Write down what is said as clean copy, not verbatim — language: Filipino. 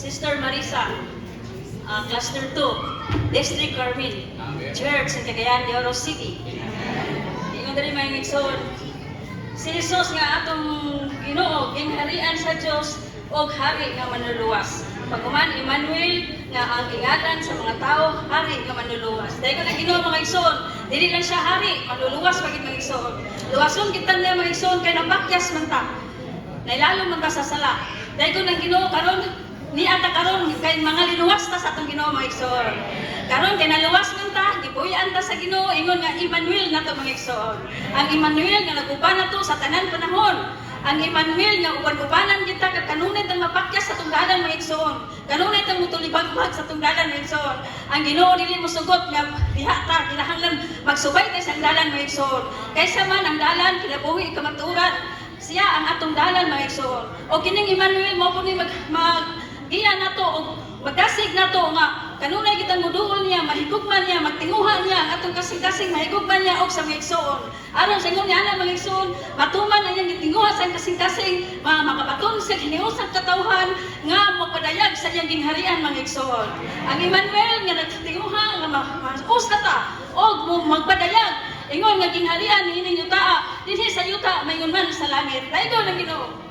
Sister Marisa, Cluster 2, District Carmen, Church sa Cagayan de Oro City. Ingon diri may igsoon. Si Jesus nga atong Ginoo, gingharian sa Dios og hari nga manluluwas. Pagkuman Emmanuel nga ang ingatan sa mga tao, hari nga manluluwas. Dahil ko na Ginoo mga igsoon, dili lang siya hari, manluluwas pagit mga igsoon. Luwason kita na mga igsoon kay napakyas man ta. Nailalo man ta sa sala. Dahil ko na Ginoo karon ni ata karon kay mga linuwas ta sa atong Ginoo mga igsoon. Karon kay naluwas man ta, gipuy-an ta sa Ginoo ingon nga Emmanuel nato mga igsoon. Ang Emmanuel nga naguban nato sa tanan panahon. Ang Emmanuel nga uban-ubanan kita kag kanunay tang mapakyas sa tungdalan mga igsoon. Kanunay tang mutulibag-bag sa tungdalan mga igsoon. Ang Ginoo dili mosugot nga diha ta kinahanglan magsubay ta sa dalan mga igsoon. Kaysa man ang dalan kinabuhi kamaturan. Siya ang atong dalan mga igsoon. O kining Emmanuel mo po ni iya nato og magdasig nato nga kanunay kitang muduol niya, mahigugman niya, magtinguha niya ang atong kasing-kasing mahigugman niya og sa mga igsoon. Aron sa ingon niya ana mga igsoon, matuman ang iyang gitinguha sa kasing-kasing makabaton sa hiniusang katawhan nga magpadayag sa iyang gingharian mga igsoon. Ang Emmanuel nga nagtinguha nga mausata og magpadayag ingon nga gingharian niining yuta dinhi sa yuta mayngon man sa langit. Daigo na Ginoo.